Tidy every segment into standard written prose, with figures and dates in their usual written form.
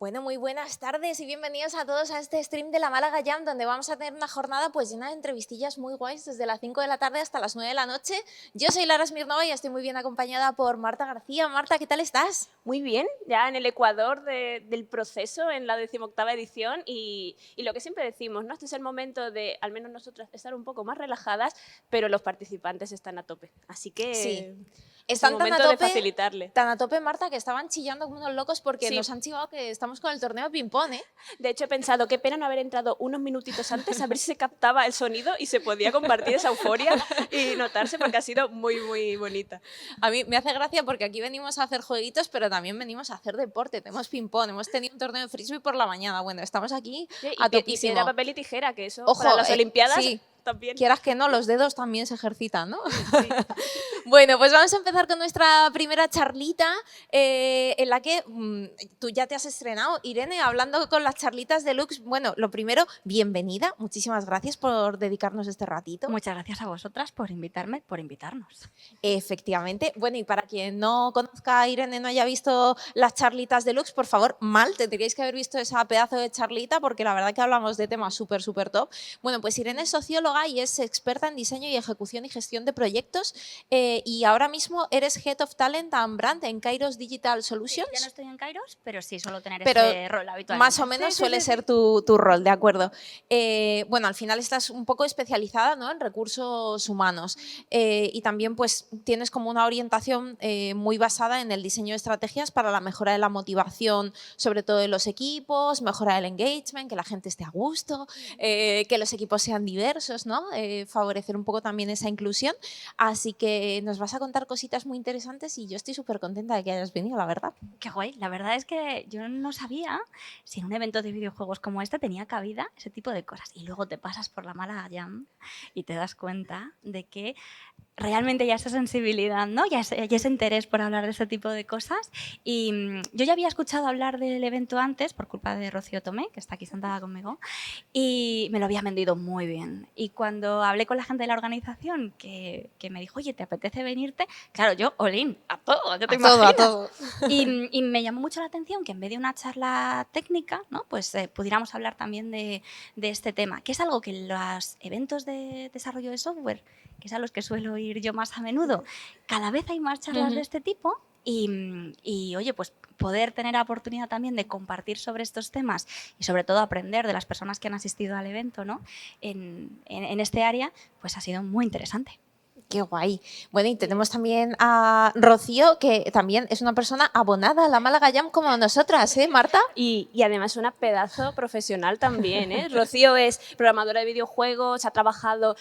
Bueno, muy buenas tardes y bienvenidos a todos a este stream de la Málaga Jam, donde vamos a tener una jornada pues llena de entrevistillas muy guays desde las 5 de la tarde hasta las 9 de la noche. Yo soy Lara Smirnova y estoy muy bien acompañada por Marta García. Marta, ¿qué tal estás? Muy bien, ya en el ecuador del proceso, en la 18ª edición y lo que siempre decimos, ¿no? Este es el momento de, al menos nosotras, estar un poco más relajadas, pero los participantes están a tope. Así Sí, que es el están momento de facilitarle. tan a tope, Marta, que estaban chillando como unos locos porque Sí, nos han chivado que estamos con el torneo de ping-pong, ¿eh? de hecho he pensado, qué pena no haber entrado unos minutitos antes, a ver si se captaba el sonido y se podía compartir esa euforia y notarse porque ha sido muy, muy bonita. A mí me hace gracia porque aquí venimos a hacer jueguitos, pero también venimos a hacer deporte. Tenemos ping-pong, hemos tenido un torneo de frisbee por la mañana. Bueno, estamos aquí a Y piedra, topísimo. papel y tijera, que eso para Ojo, las Olimpiadas sí, también. quieras que no, los dedos también se ejercitan, ¿no? Sí. Bueno, pues vamos a empezar con nuestra primera charlita, en la que tú ya te has estrenado, Irene, hablando con las charlitas deluxe. Bueno, lo primero, bienvenida, muchísimas gracias por dedicarnos este ratito. Muchas gracias a vosotras por invitarme, por invitarnos. Efectivamente. Bueno, y para quien no conozca a Irene, no haya visto las charlitas deluxe, por favor, mal, tendríais que haber visto esa pedazo de charlita porque la verdad que hablamos de temas súper, súper top. Bueno, pues Irene es socióloga y es experta en diseño y ejecución y gestión de proyectos y ahora mismo eres Head of Talent and Brand en Kairos Digital Solutions. Ya no estoy en Kairos, pero sí suelo tener Pero ese rol habitualmente. más o menos suele ser tu rol, ¿de acuerdo? Bueno, al final estás un poco especializada, ¿no?, en recursos humanos y también pues tienes como una orientación muy basada en el diseño de estrategias para la mejora de la motivación, sobre todo de los equipos, mejora del engagement, que la gente esté a gusto, que los equipos sean diversos, ¿no? Favorecer un poco también esa inclusión. Así que nos vas a contar cositas muy interesantes y yo estoy súper contenta de que hayas venido, la verdad. Qué guay. La verdad es que yo no sabía si en un evento de videojuegos como este tenía cabida ese tipo de cosas. Y luego te pasas por la Málaga Jam y te das cuenta de que realmente ya esa sensibilidad, ¿no? Ya ese interés por hablar de ese tipo de cosas. Y yo ya había escuchado hablar del evento antes por culpa de Rocío Tomé, que está aquí sentada conmigo, y me lo había vendido muy bien. Y cuando hablé con la gente de la organización, que me dijo, oye, ¿te apetece venirte? Claro, yo, olín, a todo, ¿ya te imaginas? A todo. Y me llamó mucho la atención que en vez de una charla técnica, ¿no?, pues pudiéramos hablar también de este tema, que es algo que en los eventos de desarrollo de software, que es a los que suelo ir yo más a menudo, cada vez hay más charlas de este tipo. Y, oye, pues poder tener la oportunidad también de compartir sobre estos temas y sobre todo aprender de las personas que han asistido al evento, ¿no?, en este área, pues ha sido muy interesante. Qué guay. Bueno, y tenemos también a Rocío, que también es una persona abonada a la Málaga Jam como nosotras, ¿eh, Marta? Y además una pedazo profesional también, ¿eh? Rocío es programadora de videojuegos, ha trabajado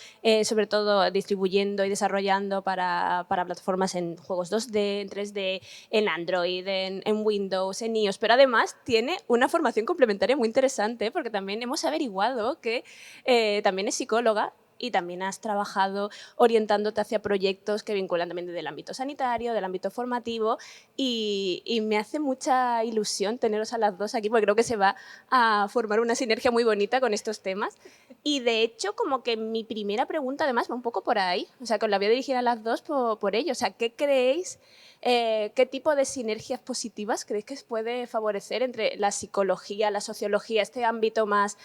sobre todo distribuyendo y desarrollando para plataformas en juegos 2D, en 3D, en Android, en Windows, en iOS, pero además tiene una formación complementaria muy interesante porque también hemos averiguado que también es psicóloga y también has trabajado orientándote hacia proyectos que vinculan también desde el ámbito sanitario, del ámbito formativo y me hace mucha ilusión teneros a las dos aquí porque creo que se va a formar una sinergia muy bonita con estos temas. Y de hecho, como que mi primera pregunta además va un poco por ahí, o sea, que os la voy a dirigir a las dos por ello. O sea, ¿qué creéis? ¿Qué tipo de sinergias positivas creéis que puede favorecer entre la psicología, la sociología, este ámbito más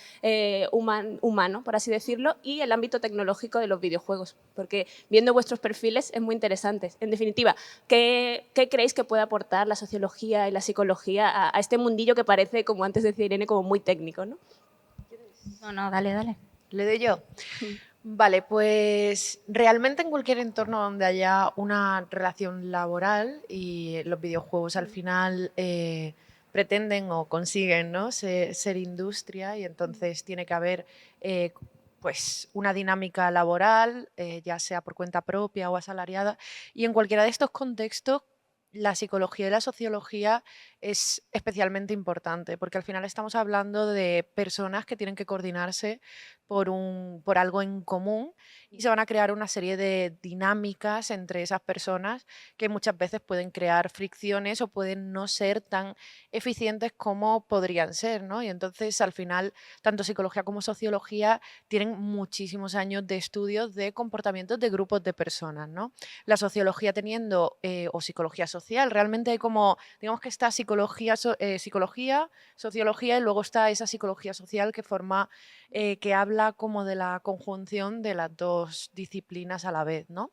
humano, por así decirlo, y el ámbito tecnológico de los videojuegos? Porque viendo vuestros perfiles es muy interesante. En definitiva, ¿qué creéis que puede aportar la sociología y la psicología a este mundillo que parece, como antes decía Irene, como muy técnico, ¿no? No, dale, dale. ¿Le doy yo? Vale, pues realmente en cualquier entorno donde haya una relación laboral y los videojuegos al final pretenden o consiguen, ¿no?, ser industria y entonces tiene que haber pues una dinámica laboral, ya sea por cuenta propia o asalariada, y en cualquiera de estos contextos la psicología y la sociología es especialmente importante porque al final estamos hablando de personas que tienen que coordinarse por algo en común y se van a crear una serie de dinámicas entre esas personas que muchas veces pueden crear fricciones o pueden no ser tan eficientes como podrían ser, ¿no? Y entonces, al final, tanto psicología como sociología tienen muchísimos años de estudios de comportamientos de grupos de personas, ¿no? La sociología teniendo, o psicología social, realmente hay como, digamos que está psicología, sociología y luego está esa psicología social que forma, que habla como de la conjunción de las dos disciplinas a la vez, ¿no?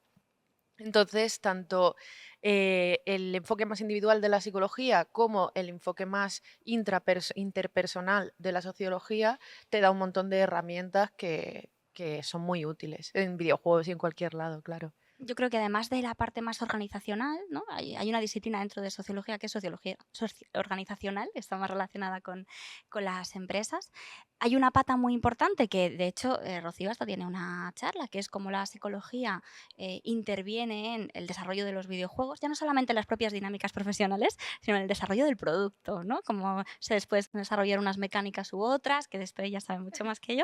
Entonces, tanto el enfoque más individual de la psicología como el enfoque más interpersonal de la sociología te da un montón de herramientas que son muy útiles en videojuegos y en cualquier lado, claro. Yo creo que además de la parte más organizacional, ¿no? Hay una disciplina dentro de sociología que es sociología organizacional, está más relacionada con las empresas. Hay una pata muy importante que, de hecho, Rocío hasta tiene una charla, que es cómo la psicología interviene en el desarrollo de los videojuegos, ya no solamente en las propias dinámicas profesionales, sino en el desarrollo del producto, ¿no? Cómo se después desarrollar unas mecánicas u otras, que de esto ella sabe mucho más que yo.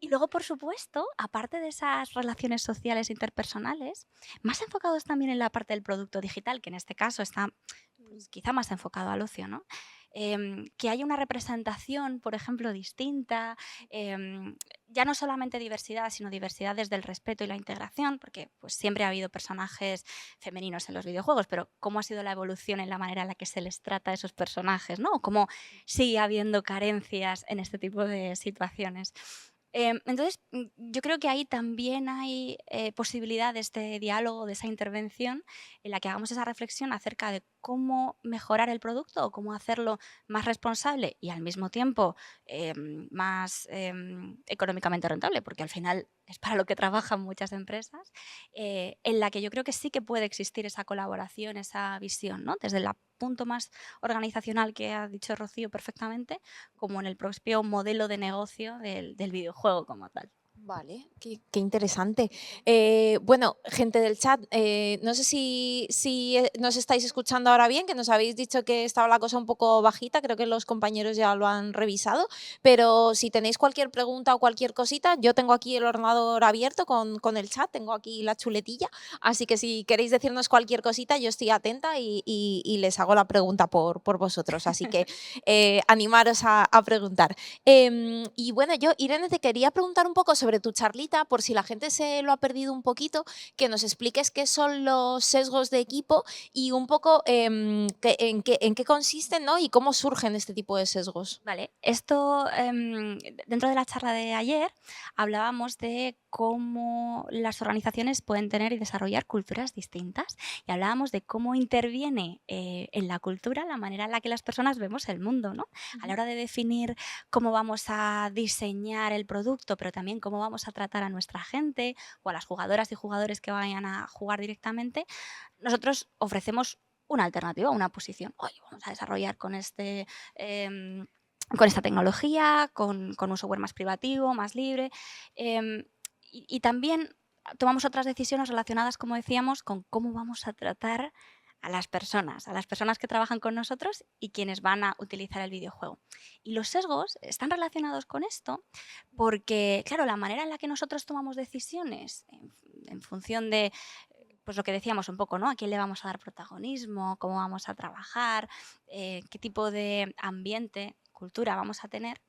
Y luego, por supuesto, aparte de esas relaciones sociales interpersonales, más enfocados también en la parte del producto digital, que en este caso está pues, quizá más enfocado al ocio, ¿no? Que haya una representación, por ejemplo, distinta, ya no solamente diversidad, sino diversidad desde el respeto y la integración, porque pues, siempre ha habido personajes femeninos en los videojuegos, pero cómo ha sido la evolución en la manera en la que se les trata a esos personajes, ¿no? O cómo sigue habiendo carencias en este tipo de situaciones. Entonces, yo creo que ahí también hay posibilidad de este diálogo, de esa intervención, en la que hagamos esa reflexión acerca de cómo mejorar el producto o cómo hacerlo más responsable y al mismo tiempo más económicamente rentable, porque al final es para lo que trabajan muchas empresas, en la que yo creo que sí que puede existir esa colaboración, esa visión, ¿no? Desde el punto más organizacional que ha dicho Rocío perfectamente, como en el propio modelo de negocio del videojuego como tal. Vale, qué interesante. Bueno, gente del chat, no sé si nos estáis escuchando ahora bien, que nos habéis dicho que estaba la cosa un poco bajita, creo que los compañeros ya lo han revisado, pero si tenéis cualquier pregunta o cualquier cosita, yo tengo aquí el ordenador abierto con el chat, tengo aquí la chuletilla, así que si queréis decirnos cualquier cosita, yo estoy atenta y les hago la pregunta por vosotros, así que animaros a preguntar. Y bueno, yo, Irene, te quería preguntar un poco sobre tu charlita, por si la gente se lo ha perdido un poquito, que nos expliques qué son los sesgos de equipo y un poco en qué consisten, ¿no? Y cómo surgen este tipo de sesgos. Vale, esto dentro de la charla de ayer hablábamos de cómo las organizaciones pueden tener y desarrollar culturas distintas y hablábamos de cómo interviene en la cultura la manera en la que las personas vemos el mundo, ¿no? A la hora de definir cómo vamos a diseñar el producto, pero también cómo vamos a tratar a nuestra gente o a las jugadoras y jugadores que vayan a jugar directamente, nosotros ofrecemos una alternativa, una posición. Hoy vamos a desarrollar con con esta tecnología, con un software más privativo, más libre. Y también tomamos otras decisiones relacionadas, como decíamos, con cómo vamos a tratar a las personas que trabajan con nosotros y quienes van a utilizar el videojuego. Y los sesgos están relacionados con esto porque, claro, la manera en la que nosotros tomamos decisiones en función de pues lo que decíamos un poco, ¿no? ¿A quién le vamos a dar protagonismo? ¿Cómo vamos a trabajar? ¿Qué tipo de ambiente, cultura vamos a tener?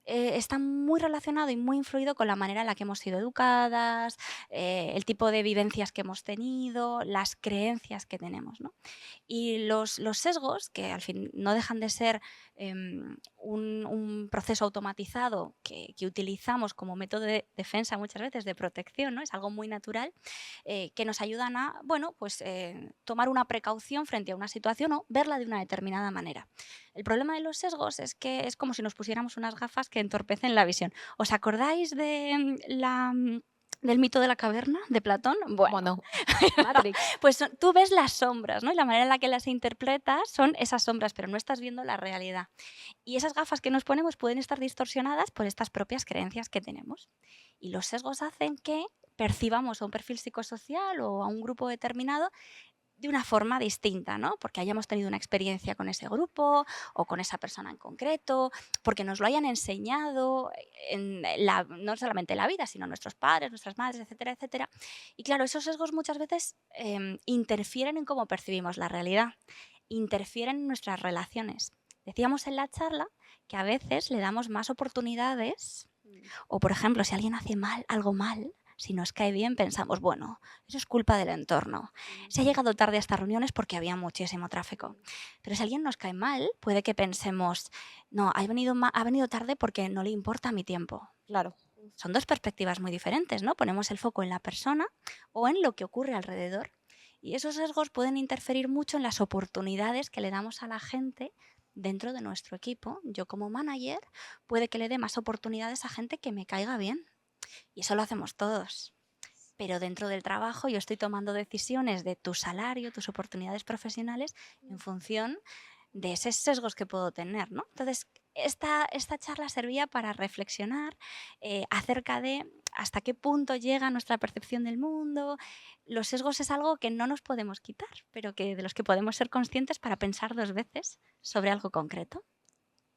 Está muy relacionado y muy influido con la manera en la que hemos sido educadas, el tipo de vivencias que hemos tenido, las creencias que tenemos, ¿no? Y los sesgos, que al fin no dejan de ser un proceso automatizado que utilizamos como método de defensa muchas veces, de protección, ¿no? Es algo muy natural, que nos ayudan a, bueno, pues, tomar una precaución frente a una situación o verla de una determinada manera. El problema de los sesgos es que es como si nos pusiéramos unas gafas que entorpecen la visión. ¿Os acordáis de del mito de la caverna de Platón? Bueno, Matrix. Pues tú ves las sombras, ¿no? Y la manera en la que las interpretas son esas sombras, pero no estás viendo la realidad. Y esas gafas que nos ponemos pueden estar distorsionadas por estas propias creencias que tenemos. Y los sesgos hacen que percibamos a un perfil psicosocial o a un grupo determinado de una forma distinta, ¿no? Porque hayamos tenido una experiencia con ese grupo o con esa persona en concreto, porque nos lo hayan enseñado no solamente en la vida, sino nuestros padres, nuestras madres, etcétera, etcétera. Y claro, esos sesgos muchas veces interfieren en cómo percibimos la realidad, interfieren en nuestras relaciones. Decíamos en la charla que a veces le damos más oportunidades o, por ejemplo, si alguien hace algo mal, si nos cae bien, pensamos, bueno, eso es culpa del entorno. Se ha llegado tarde a estas reuniones porque había muchísimo tráfico. Pero si alguien nos cae mal, puede que pensemos, no, ha venido tarde porque no le importa mi tiempo. Claro. Son dos perspectivas muy diferentes, ¿no? Ponemos el foco en la persona o en lo que ocurre alrededor. Y esos sesgos pueden interferir mucho en las oportunidades que le damos a la gente dentro de nuestro equipo. Yo como manager puede que le dé más oportunidades a gente que me caiga bien. Y eso lo hacemos todos. Pero dentro del trabajo yo estoy tomando decisiones de tu salario, tus oportunidades profesionales en función de esos sesgos que puedo tener, ¿no? Entonces, esta charla servía para reflexionar acerca de hasta qué punto llega nuestra percepción del mundo. Los sesgos es algo que no nos podemos quitar, pero de los que podemos ser conscientes para pensar 2 veces sobre algo concreto.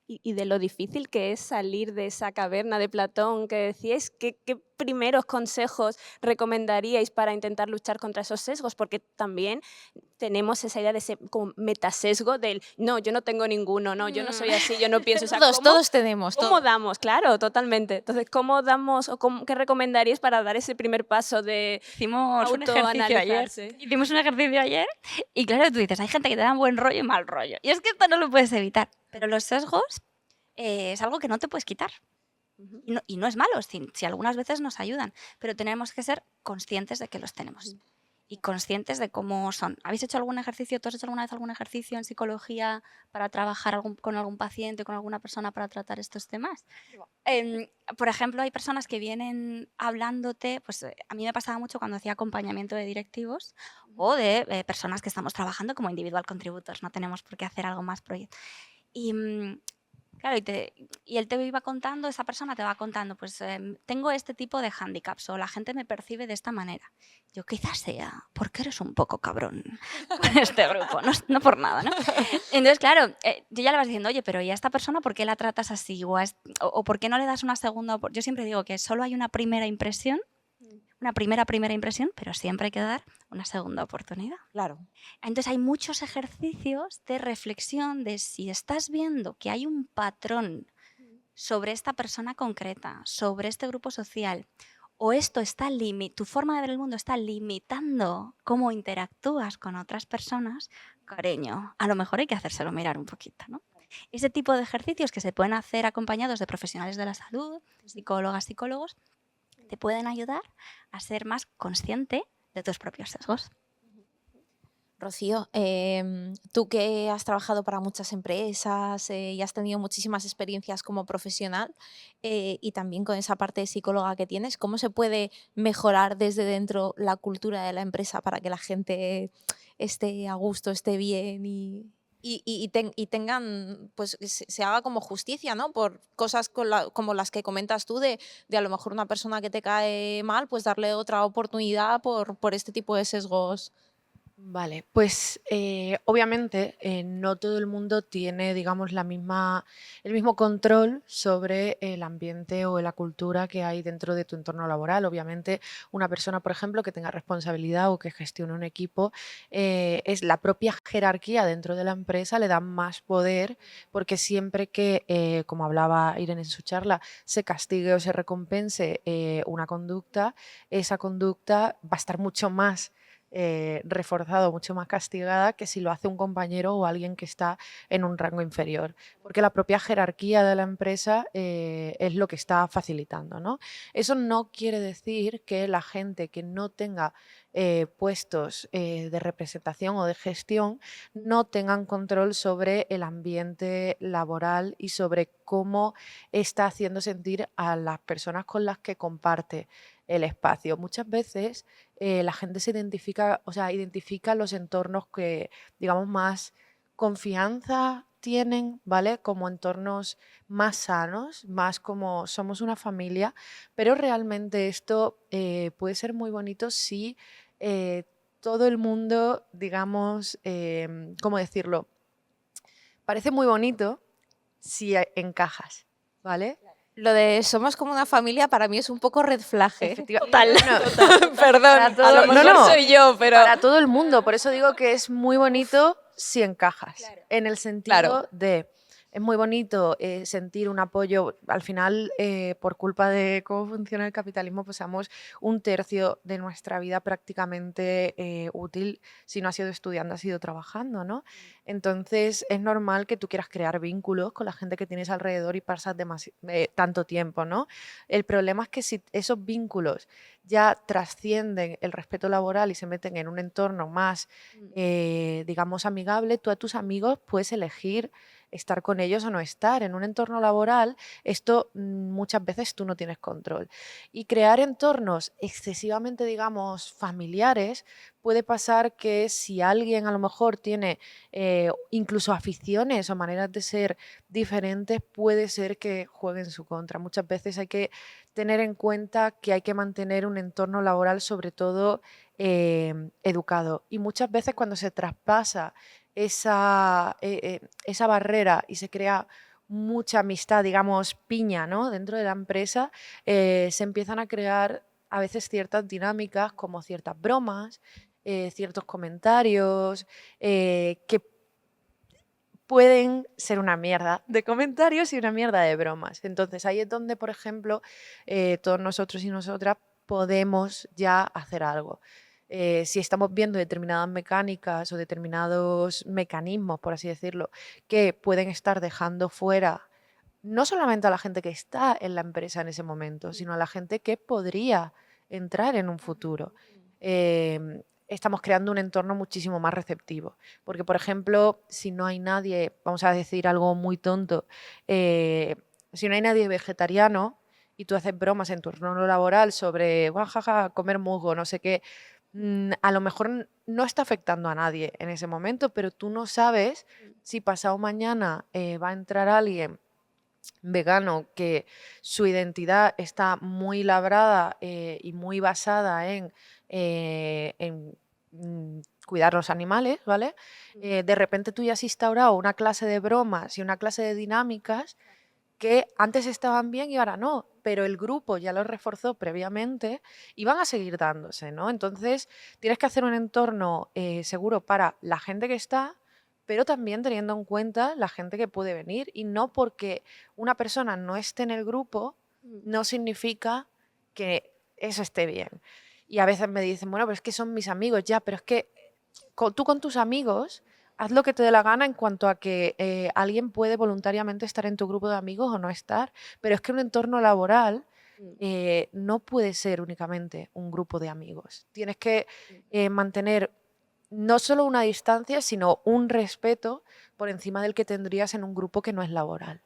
Y de lo difícil que es salir de esa caverna de Platón que decíais, ¿qué primeros consejos recomendaríais para intentar luchar contra esos sesgos? Porque también tenemos esa idea de ese como metasesgo del no, yo no tengo ninguno, no, yo no soy así, yo no pienso. O sea, Todos tenemos. ¿Cómo damos? Claro, totalmente. Entonces, ¿cómo damos o qué recomendaríais para dar ese primer paso de Hicimos un ejercicio ayer y claro, tú dices, hay gente que te da buen rollo y mal rollo. Y es que esto no lo puedes evitar. Pero los sesgos es algo que no te puedes quitar. Y no es malo, si algunas veces nos ayudan, pero tenemos que ser conscientes de que los tenemos y conscientes de cómo son. ¿Habéis hecho algún ejercicio? ¿Tú has hecho alguna vez algún ejercicio en psicología para trabajar con algún paciente, con alguna persona para tratar estos temas? Por ejemplo, hay personas que vienen hablándote, pues a mí me pasaba mucho cuando hacía acompañamiento de directivos o de personas que estamos trabajando como individual contributors, no tenemos por qué hacer algo más proyecto. Y claro, y él te iba contando, esa persona te va contando, pues tengo este tipo de handicaps o la gente me percibe de esta manera. Yo quizás sea porque eres un poco cabrón con este grupo, no por nada, ¿no? Entonces, claro, yo ya le vas diciendo, oye, pero ¿y a esta persona por qué la tratas así? O ¿por qué no le das una segunda oportunidad? Yo siempre digo que solo hay una primera impresión, una primera impresión, pero siempre hay que dar una segunda oportunidad. Claro. Entonces hay muchos ejercicios de reflexión de si estás viendo que hay un patrón sobre esta persona concreta, sobre este grupo social, o tu forma de ver el mundo está limitando cómo interactúas con otras personas, cariño, a lo mejor hay que hacérselo mirar un poquito, ¿no? Ese tipo de ejercicios que se pueden hacer acompañados de profesionales de la salud, psicólogas, psicólogos, te pueden ayudar a ser más consciente de tus propios sesgos. Rocío, tú que has trabajado para muchas empresas y has tenido muchísimas experiencias como profesional y también con esa parte de psicóloga que tienes, ¿cómo se puede mejorar desde dentro la cultura de la empresa para que la gente esté a gusto, esté bien y tengan, pues se haga como justicia, ¿no? Por cosas como las que comentas tú de a lo mejor una persona que te cae mal, pues darle otra oportunidad por este tipo de sesgos. Vale, pues obviamente no todo el mundo tiene, digamos, el mismo control sobre el ambiente o la cultura que hay dentro de tu entorno laboral. Obviamente, una persona, por ejemplo, que tenga responsabilidad o que gestione un equipo, es la propia jerarquía dentro de la empresa le da más poder, porque siempre que, como hablaba Irene en su charla, se castigue o se recompense una conducta, esa conducta va a estar mucho más reforzado, mucho más castigada que si lo hace un compañero o alguien que está en un rango inferior, porque la propia jerarquía de la empresa es lo que está facilitando, ¿no? Eso no quiere decir que la gente que no tenga puestos de representación o de gestión no tengan control sobre el ambiente laboral y sobre cómo está haciendo sentir a las personas con las que comparte el espacio. Muchas veces la gente identifica los entornos que, digamos, más confianza tienen, ¿vale? Como entornos más sanos, más como somos una familia, pero realmente esto puede ser muy bonito si todo el mundo, digamos, ¿cómo decirlo? Parece muy bonito si encajas, ¿vale? Lo de somos como una familia para mí es un poco red flag. Total. Perdón, Para todo- a lo mejor no, no. soy yo, pero... Para todo el mundo, por eso digo que es muy bonito si encajas, en el sentido Claro. de, es muy bonito sentir un apoyo, al final, por culpa de cómo funciona el capitalismo, pasamos un tercio de nuestra vida prácticamente útil, si no has ido estudiando, has ido trabajando, ¿no? Entonces es normal que tú quieras crear vínculos con la gente que tienes alrededor y pasas tanto tiempo, ¿no? El problema es que si esos vínculos ya trascienden el respeto laboral y se meten en un entorno más, digamos, amigable, tú a tus amigos puedes elegir estar con ellos o no estar. En un entorno laboral, esto muchas veces tú no tienes control. Y crear entornos excesivamente, digamos, familiares, puede pasar que si alguien a lo mejor tiene incluso aficiones o maneras de ser diferentes, puede ser que juegue en su contra. Muchas veces hay que tener en cuenta que hay que mantener un entorno laboral sobre todo educado. Y muchas veces cuando se traspasa esa barrera y se crea mucha amistad, digamos, piña, ¿no? Dentro de la empresa, se empiezan a crear a veces ciertas dinámicas como ciertas bromas, ciertos comentarios que pueden ser una mierda de comentarios y una mierda de bromas. Entonces ahí es donde, por ejemplo, todos nosotros y nosotras podemos ya hacer algo. Si estamos viendo determinadas mecánicas o determinados mecanismos, por así decirlo, que pueden estar dejando fuera no solamente a la gente que está en la empresa en ese momento, sino a la gente que podría entrar en un futuro. Estamos creando un entorno muchísimo más receptivo. Porque, por ejemplo, si no hay nadie, vamos a decir algo muy tonto, si no hay nadie vegetariano y tú haces bromas en tu entorno laboral sobre, guajaja, comer musgo, no sé qué, a lo mejor no está afectando a nadie en ese momento, pero tú no sabes si pasado mañana va a entrar alguien vegano que su identidad está muy labrada y muy basada en cuidar los animales, ¿vale? De repente tú ya has instaurado una clase de bromas y una clase de dinámicas que antes estaban bien y ahora no, pero el grupo ya lo reforzó previamente y van a seguir dándose, ¿no? Entonces tienes que hacer un entorno seguro para la gente que está, pero también teniendo en cuenta la gente que puede venir y no porque una persona no esté en el grupo, no significa que eso esté bien. Y a veces me dicen, bueno, pero es que son mis amigos, ya, pero es que tú con tus amigos haz lo que te dé la gana en cuanto a que alguien puede voluntariamente estar en tu grupo de amigos o no estar, pero es que un entorno laboral no puede ser únicamente un grupo de amigos. Tienes que mantener no solo una distancia, sino un respeto por encima del que tendrías en un grupo que no es laboral.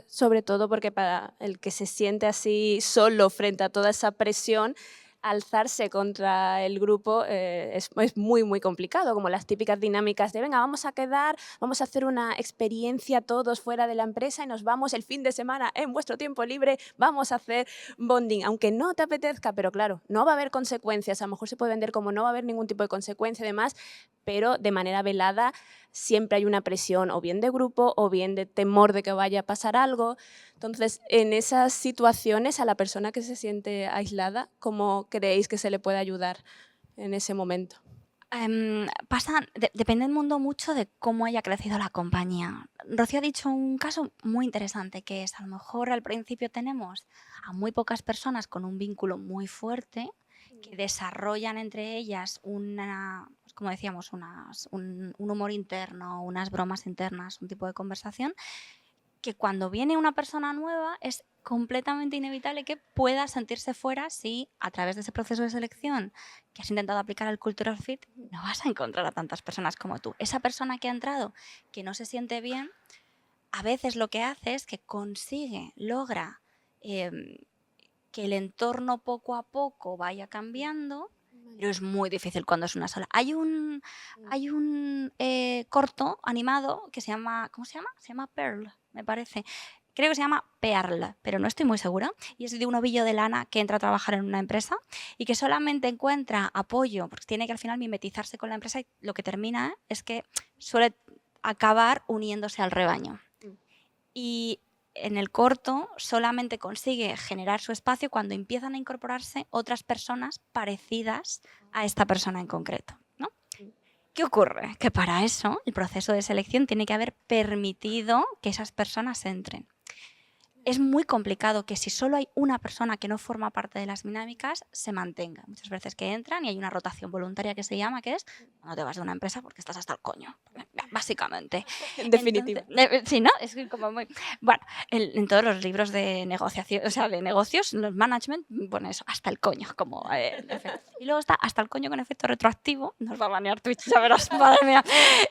Sobre todo porque para el que se siente así solo frente a toda esa presión, alzarse contra el grupo es muy, muy complicado, como las típicas dinámicas de venga, vamos a quedar, vamos a hacer una experiencia todos fuera de la empresa y nos vamos el fin de semana en vuestro tiempo libre, vamos a hacer bonding, aunque no te apetezca, pero claro, no va a haber consecuencias, a lo mejor se puede vender como no va a haber ningún tipo de consecuencia y demás, pero de manera velada siempre hay una presión o bien de grupo o bien de temor de que vaya a pasar algo. Entonces, en esas situaciones, a la persona que se siente aislada, ¿cómo creéis que se le puede ayudar en ese momento? Depende del mundo mucho de cómo haya crecido la compañía. Rocío ha dicho un caso muy interesante, que es a lo mejor al principio tenemos a muy pocas personas con un vínculo muy fuerte que desarrollan entre ellas pues como decíamos, un humor interno, unas bromas internas, un tipo de conversación, que cuando viene una persona nueva es completamente inevitable que pueda sentirse fuera si a través de ese proceso de selección que has intentado aplicar al Cultural Fit no vas a encontrar a tantas personas como tú. Esa persona que ha entrado, que no se siente bien, a veces lo que hace es que logra que el entorno poco a poco vaya cambiando, pero es muy difícil cuando es una sola. Hay un corto animado que se llama, ¿cómo se llama? Se llama Pearl, me parece, creo que se llama Pearl, pero no estoy muy segura, y es de un ovillo de lana que entra a trabajar en una empresa y que solamente encuentra apoyo, porque tiene que al final mimetizarse con la empresa y lo que termina es que suele acabar uniéndose al rebaño. Y en el corto solamente consigue generar su espacio cuando empiezan a incorporarse otras personas parecidas a esta persona en concreto, ¿no? ¿Qué ocurre? Que para eso el proceso de selección tiene que haber permitido que esas personas entren. Es muy complicado que si solo hay una persona que no forma parte de las dinámicas, se mantenga. Muchas veces que entran y hay una rotación voluntaria que se llama, que es no te vas de una empresa porque estás hasta el coño, básicamente. En definitiva. Entonces, sí, ¿no? Es como muy... Bueno, en todos los libros de negociación, o sea, de negocios, los management, pone eso, hasta el coño, como y luego está hasta el coño con efecto retroactivo, nos va a banear Twitch, ya verás, madre mía.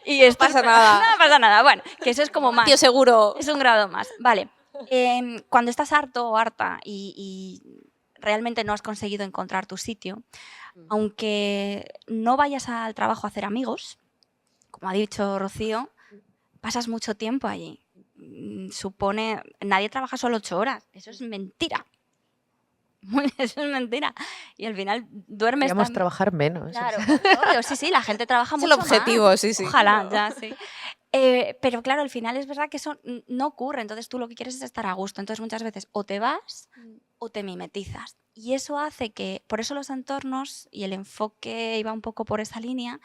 Y esto pasa nada. No pasa nada, bueno, que eso es como más... Tío, seguro. Es un grado más, vale. Cuando estás harto o harta y realmente no has conseguido encontrar tu sitio, aunque no vayas al trabajo a hacer amigos, como ha dicho Rocío, pasas mucho tiempo allí. Supone, nadie trabaja solo 8 horas, eso es mentira. Eso es mentira. Y al final duermes Podríamos también. trabajar menos. Claro, obvio, sí, la gente trabaja Es mucho el objetivo, más. sí. Ojalá, ya, sí. Pero claro, al final es verdad que eso no ocurre, entonces tú lo que quieres es estar a gusto. Entonces muchas veces o te vas o te mimetizas. Y eso hace que, por eso los entornos y el enfoque iba un poco por esa línea,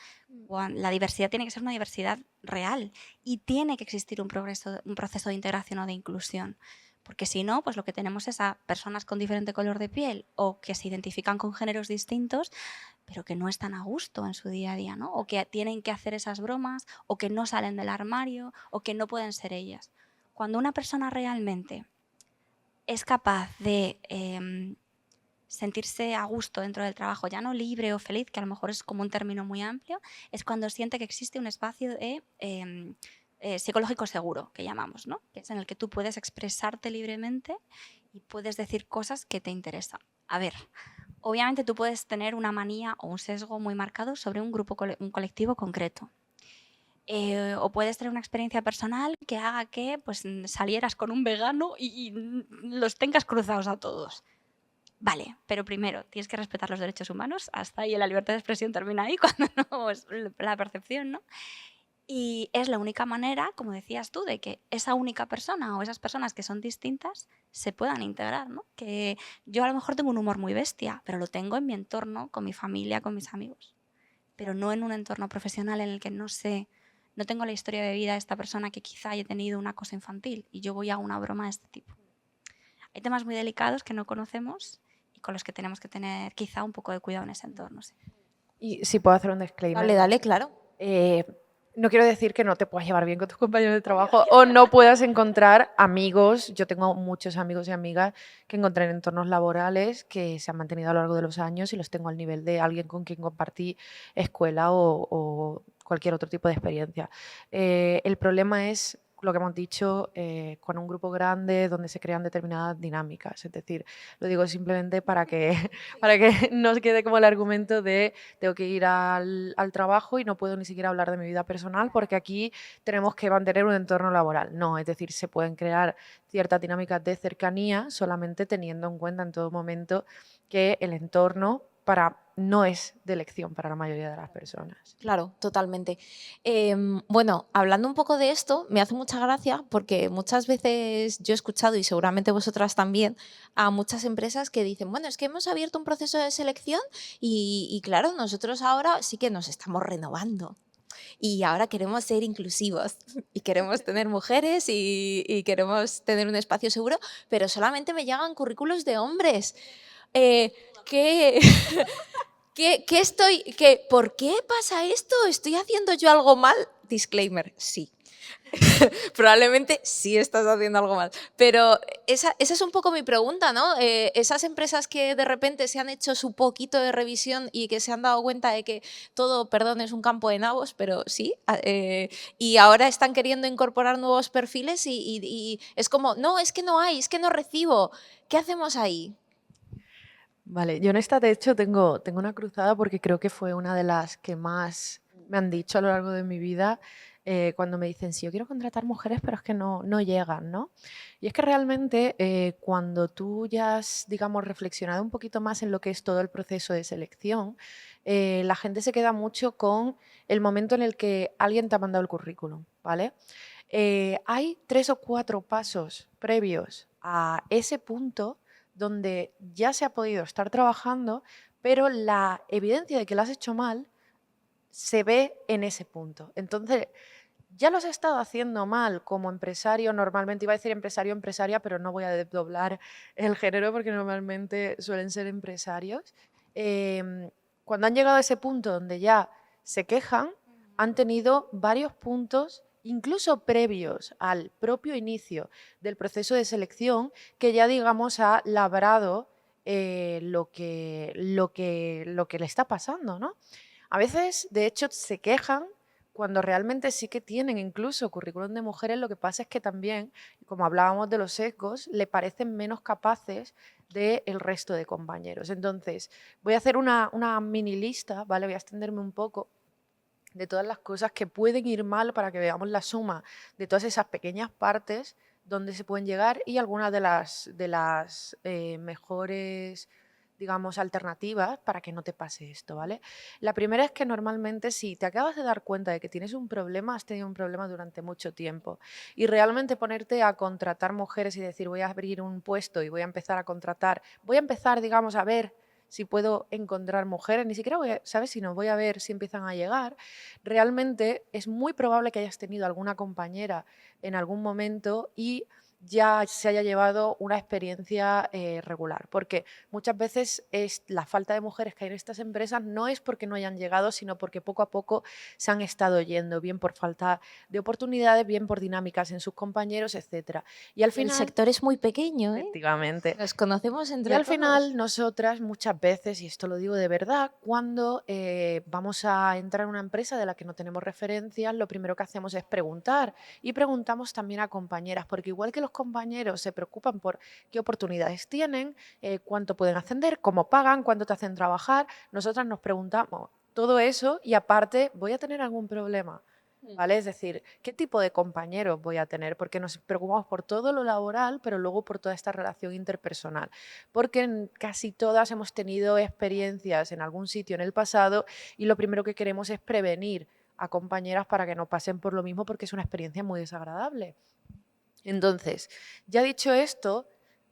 la diversidad tiene que ser una diversidad real y tiene que existir un proceso de integración o de inclusión. Porque si no, pues lo que tenemos es a personas con diferente color de piel o que se identifican con géneros distintos, pero que no están a gusto en su día a día, ¿no? O que tienen que hacer esas bromas, o que no salen del armario, o que no pueden ser ellas. Cuando una persona realmente es capaz de sentirse a gusto dentro del trabajo, ya no libre o feliz, que a lo mejor es como un término muy amplio, es cuando siente que existe un espacio de... psicológico seguro, que llamamos, ¿no? Que es en el que tú puedes expresarte libremente y puedes decir cosas que te interesan. A ver, obviamente tú puedes tener una manía o un sesgo muy marcado sobre un grupo, un colectivo concreto. O puedes tener una experiencia personal que haga que pues, salieras con un vegano y los tengas cruzados a todos. Vale, pero primero tienes que respetar los derechos humanos, hasta ahí la libertad de expresión termina ahí, cuando no es la percepción, ¿no? Y es la única manera, como decías tú, de que esa única persona o esas personas que son distintas se puedan integrar, ¿no? Que yo a lo mejor tengo un humor muy bestia, pero lo tengo en mi entorno, con mi familia, con mis amigos. Pero no en un entorno profesional en el que no tengo la historia de vida de esta persona que quizá haya tenido una cosa infantil y yo voy a una broma de este tipo. Hay temas muy delicados que no conocemos y con los que tenemos que tener quizá un poco de cuidado en ese entorno. Sí. Y si puedo hacer un disclaimer. Dale, claro. No quiero decir que no te puedas llevar bien con tus compañeros de trabajo o no puedas encontrar amigos. Yo tengo muchos amigos y amigas que encontré en entornos laborales que se han mantenido a lo largo de los años y los tengo al nivel de alguien con quien compartí escuela o cualquier otro tipo de experiencia. El problema es lo que hemos dicho, con un grupo grande donde se crean determinadas dinámicas. Es decir, lo digo simplemente para que no os quede como el argumento de tengo que ir al trabajo y no puedo ni siquiera hablar de mi vida personal porque aquí tenemos que mantener un entorno laboral. No, es decir, se pueden crear ciertas dinámicas de cercanía solamente teniendo en cuenta en todo momento que el entorno no es de elección para la mayoría de las personas. Claro, totalmente. Bueno, hablando un poco de esto, me hace mucha gracia porque muchas veces yo he escuchado, y seguramente vosotras también, a muchas empresas que dicen, bueno, es que hemos abierto un proceso de selección y claro, nosotros ahora sí que nos estamos renovando. Y ahora queremos ser inclusivos y queremos tener mujeres y queremos tener un espacio seguro, pero solamente me llegan currículos de hombres. ¿Por qué pasa esto? ¿Estoy haciendo yo algo mal? Disclaimer, sí. Probablemente sí estás haciendo algo mal. Pero esa es un poco mi pregunta, ¿no? Esas empresas que de repente se han hecho su poquito de revisión y que se han dado cuenta de que todo, perdón, es un campo de nabos, pero sí, y ahora están queriendo incorporar nuevos perfiles y es como, no, es que no hay, es que no recibo. ¿Qué hacemos ahí? Vale, yo en esta de hecho tengo una cruzada porque creo que fue una de las que más me han dicho a lo largo de mi vida cuando me dicen, sí, yo quiero contratar mujeres, pero es que no llegan, ¿no? Y es que realmente cuando tú ya has, digamos, reflexionado un poquito más en lo que es todo el proceso de selección, la gente se queda mucho con el momento en el que alguien te ha mandado el currículum, ¿vale? Hay 3 o 4 pasos previos a ese punto donde ya se ha podido estar trabajando, pero la evidencia de que lo has hecho mal se ve en ese punto. Entonces, ya lo has estado haciendo mal como empresario, normalmente iba a decir empresario o empresaria, pero no voy a desdoblar el género porque normalmente suelen ser empresarios. Cuando han llegado a ese punto donde ya se quejan, han tenido varios puntos, incluso previos al propio inicio del proceso de selección, que ya, digamos, ha labrado lo que le está pasando, ¿no? A veces, de hecho, se quejan cuando realmente sí que tienen incluso currículum de mujeres. Lo que pasa es que también, como hablábamos de los sesgos, le parecen menos capaces del resto de compañeros. Entonces, voy a hacer una mini lista, ¿vale? Voy a extenderme un poco de todas las cosas que pueden ir mal para que veamos la suma de todas esas pequeñas partes donde se pueden llegar y algunas de las mejores, digamos, alternativas para que no te pase esto, ¿vale? La primera es que normalmente si te acabas de dar cuenta de que tienes un problema, has tenido un problema durante mucho tiempo y realmente ponerte a contratar mujeres y decir voy a abrir un puesto y voy a empezar a contratar, voy a empezar, digamos, a ver si puedo encontrar mujeres, ni siquiera voy a, ¿sabes? Si no voy a ver si empiezan a llegar, realmente es muy probable que hayas tenido alguna compañera en algún momento y ya se haya llevado una experiencia regular, porque muchas veces es la falta de mujeres que hay en estas empresas no es porque no hayan llegado, sino porque poco a poco se han estado yendo, bien por falta de oportunidades, bien por dinámicas en sus compañeros, etcétera. Y al El final, sector es muy pequeño, ¿eh? efectivamente, Nos conocemos y entre al todos. final, nosotras muchas veces, y esto lo digo de verdad, cuando vamos a entrar en una empresa de la que no tenemos referencias, lo primero que hacemos es preguntar. Y preguntamos también a compañeras, porque igual que los compañeros se preocupan por qué oportunidades tienen, cuánto pueden ascender, cómo pagan, cuánto te hacen trabajar, nosotras nos preguntamos todo eso y aparte, ¿voy a tener algún problema? ¿Vale? Es decir, ¿qué tipo de compañeros voy a tener? Porque nos preocupamos por todo lo laboral, pero luego por toda esta relación interpersonal. Porque casi todas hemos tenido experiencias en algún sitio en el pasado y lo primero que queremos es prevenir a compañeras para que no pasen por lo mismo porque es una experiencia muy desagradable. Entonces, ya dicho esto,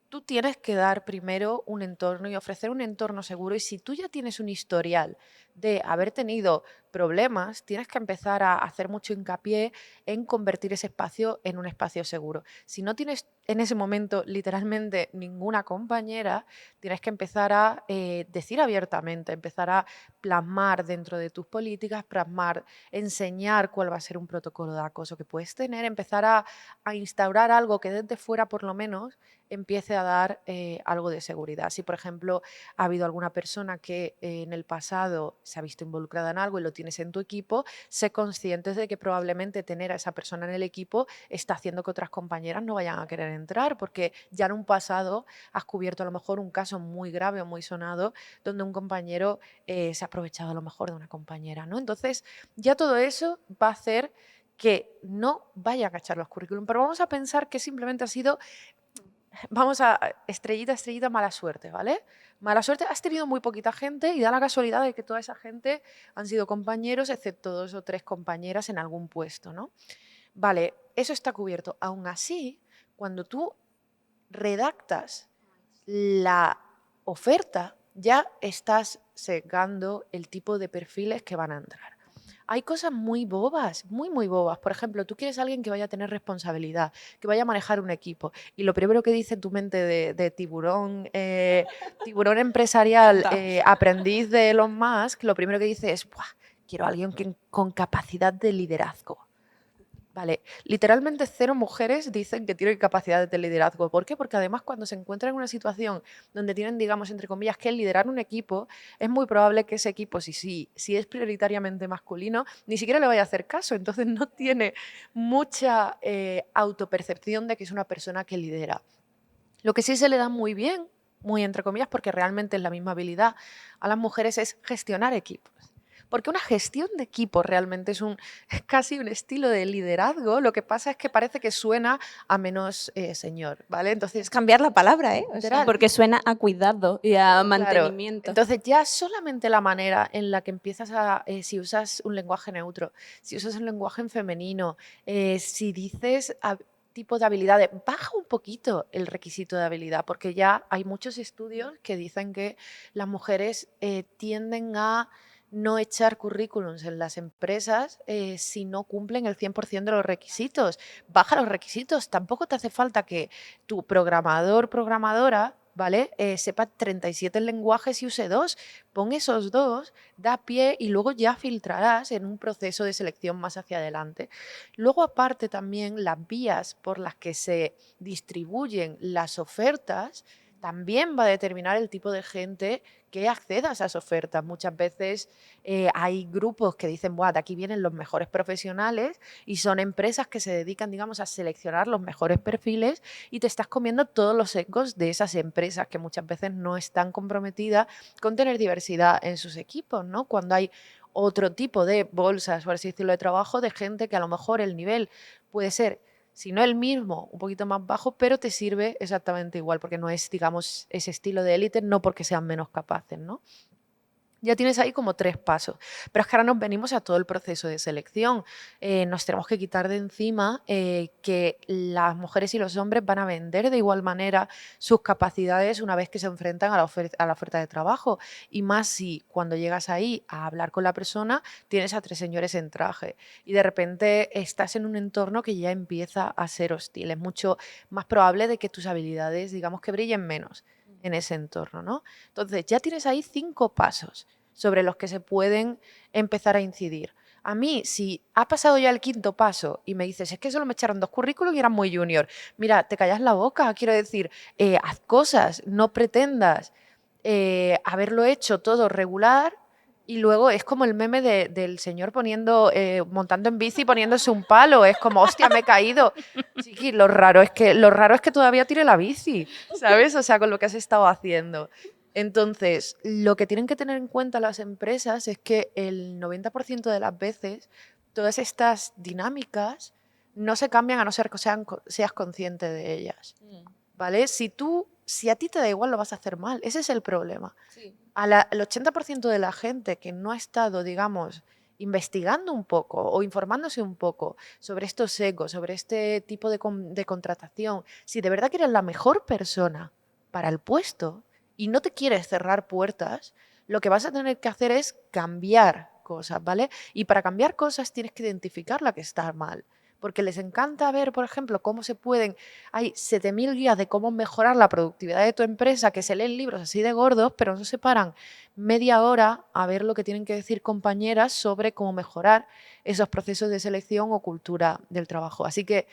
tú tienes que dar primero un entorno y ofrecer un entorno seguro. Y si tú ya tienes un historial de haber tenido problemas, tienes que empezar a hacer mucho hincapié en convertir ese espacio en un espacio seguro. Si no tienes en ese momento literalmente ninguna compañera, tienes que empezar a decir abiertamente, empezar a plasmar dentro de tus políticas, plasmar, enseñar cuál va a ser un protocolo de acoso que puedes tener, empezar a instaurar algo que desde fuera por lo menos empiece a dar algo de seguridad. Si, por ejemplo, ha habido alguna persona que en el pasado se ha visto involucrada en algo y lo tienes en tu equipo, sé conscientes de que probablemente tener a esa persona en el equipo está haciendo que otras compañeras no vayan a querer entrar, porque ya en un pasado has cubierto a lo mejor un caso muy grave o muy sonado donde un compañero se ha aprovechado a lo mejor de una compañera, ¿no? Entonces, ya todo eso va a hacer que no vayan a echar los currículum, pero vamos a pensar que simplemente ha sido, vamos a estrellita, estrellita, mala suerte, ¿vale? Mala suerte, has tenido muy poquita gente y da la casualidad de que toda esa gente han sido compañeros, excepto 2 o 3 compañeras en algún puesto, ¿no? Vale, eso está cubierto. Aún así, cuando tú redactas la oferta, ya estás sesgando el tipo de perfiles que van a entrar. Hay cosas muy bobas, muy, muy bobas. Por ejemplo, tú quieres a alguien que vaya a tener responsabilidad, que vaya a manejar un equipo. Y lo primero que dice en tu mente de tiburón, tiburón empresarial, aprendiz de Elon Musk, lo primero que dice es, "Buah, quiero a alguien con capacidad de liderazgo". Vale, literalmente 0 mujeres dicen que tienen capacidades de liderazgo. ¿Por qué? Porque además cuando se encuentran en una situación donde tienen, digamos, entre comillas, que liderar un equipo, es muy probable que ese equipo, si es prioritariamente masculino, ni siquiera le vaya a hacer caso. Entonces no tiene mucha autopercepción de que es una persona que lidera. Lo que sí se le da muy bien, muy entre comillas, porque realmente es la misma habilidad a las mujeres, es gestionar equipos. porque una gestión de equipo realmente es casi un estilo de liderazgo. Lo que pasa es que parece que suena a menos señor, ¿vale? Entonces, Es cambiar la palabra, ¿eh? O sea, literal. Porque suena a cuidado y a Claro. mantenimiento. Entonces ya solamente la manera en la que empiezas si usas un lenguaje neutro, si usas un lenguaje en femenino, si dices tipos de habilidades, baja un poquito el requisito de habilidad, porque ya hay muchos estudios que dicen que las mujeres tienden a no echar currículums en las empresas si no cumplen el 100% de los requisitos. Baja los requisitos, tampoco te hace falta que tu programadora, ¿vale? Sepa 37 lenguajes y use 2. Pon esos 2, da pie y luego ya filtrarás en un proceso de selección más hacia adelante. Luego, aparte, también las vías por las que se distribuyen las ofertas también va a determinar el tipo de gente que acceda a esas ofertas. Muchas veces hay grupos que dicen, "Buah, de aquí vienen los mejores profesionales", y son empresas que se dedican, digamos, a seleccionar los mejores perfiles, y te estás comiendo todos los ecos de esas empresas que muchas veces no están comprometidas con tener diversidad en sus equipos, ¿no? Cuando hay otro tipo de bolsas, por así decirlo, de trabajo, de gente que a lo mejor el nivel puede ser, si no el mismo, un poquito más bajo, pero te sirve exactamente igual, porque no es, digamos, ese estilo de élite, no porque sean menos capaces, ¿no? Ya tienes ahí como 3 pasos. Pero es que ahora nos venimos a todo el proceso de selección. Nos tenemos que quitar de encima que las mujeres y los hombres van a vender de igual manera sus capacidades una vez que se enfrentan a la oferta de trabajo. Y más si cuando llegas ahí a hablar con la persona tienes a 3 señores en traje y de repente estás en un entorno que ya empieza a ser hostil. Es mucho más probable de que tus habilidades, digamos, que brillen menos en ese entorno, ¿no? Entonces, ya tienes ahí 5 pasos sobre los que se pueden empezar a incidir. A mí, si ha pasado ya el 5.º paso y me dices, es que solo me echaron 2 currículos y eran muy junior, mira, te callas la boca, quiero decir, haz cosas, no pretendas haberlo hecho todo regular. Y luego es como el meme del señor montando en bici y poniéndose un palo. Es como, hostia, me he caído. Chiqui, lo raro es que todavía tire la bici, ¿sabes? O sea, con lo que has estado haciendo. Entonces, lo que tienen que tener en cuenta las empresas es que el 90% de las veces todas estas dinámicas no se cambian a no ser que seas consciente de ellas, ¿vale? Si a ti te da igual, lo vas a hacer mal. Ese es el problema. Sí. El 80% de la gente que no ha estado, digamos, investigando un poco o informándose un poco sobre estos ecos, sobre este tipo de contratación, si de verdad que eres la mejor persona para el puesto y no te quieres cerrar puertas, lo que vas a tener que hacer es cambiar cosas, ¿vale? Y para cambiar cosas tienes que identificar la que está mal. Porque les encanta ver, por ejemplo, hay 7.000 guías de cómo mejorar la productividad de tu empresa, que se leen libros así de gordos, pero no se paran media hora a ver lo que tienen que decir compañeras sobre cómo mejorar esos procesos de selección o cultura del trabajo. Así que,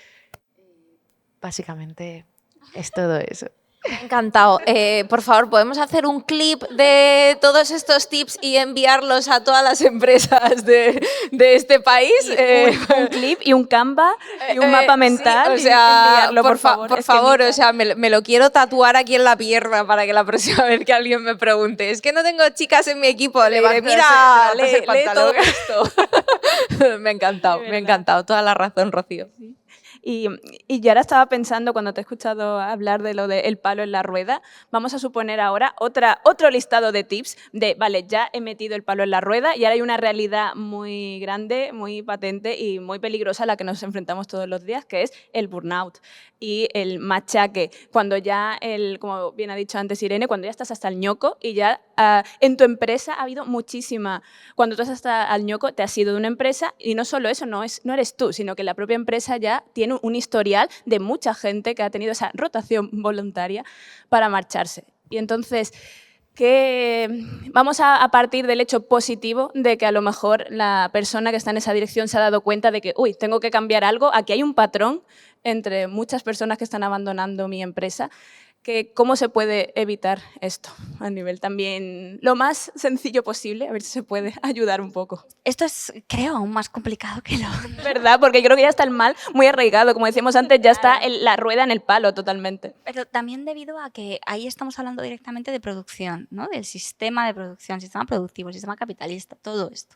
básicamente, es todo eso. Me ha encantado. Por favor, ¿podemos hacer un clip de todos estos tips y enviarlos a todas las empresas de este país? Un clip y un Canva y un mapa mental. Sí, o sea, y enviarlo, por favor. o sea, me lo quiero tatuar aquí en la pierna para que la próxima vez que alguien me pregunte, es que no tengo chicas en mi equipo, le diré, mira, lee todo esto. Me ha encantado, toda la razón, Rocío. Y yo ahora estaba pensando, cuando te he escuchado hablar de lo del palo en la rueda, vamos a suponer ahora otro listado de tips de, vale, ya he metido el palo en la rueda y ahora hay una realidad muy grande, muy patente y muy peligrosa a la que nos enfrentamos todos los días, que es el burnout y el machaque. Cuando ya, como bien ha dicho antes Irene, cuando ya estás hasta el ñoco y ya en tu empresa ha habido muchísima. Cuando tú estás hasta al ñoco, te has ido de una empresa y no solo eso, no eres tú, sino que la propia empresa ya tiene un historial de mucha gente que ha tenido esa rotación voluntaria para marcharse. Y entonces, vamos a partir del hecho positivo de que a lo mejor la persona que está en esa dirección se ha dado cuenta de que, uy, tengo que cambiar algo, aquí hay un patrón entre muchas personas que están abandonando mi empresa. ¿Cómo se puede evitar esto a nivel también lo más sencillo posible? A ver si se puede ayudar un poco. Esto es, creo, aún más complicado que lo ¿Verdad? Porque creo que ya está el mal muy arraigado. Como decíamos antes, ya está la rueda en el palo totalmente. Pero también debido a que ahí estamos hablando directamente de producción, ¿no? Del sistema de producción, sistema productivo, sistema capitalista, todo esto.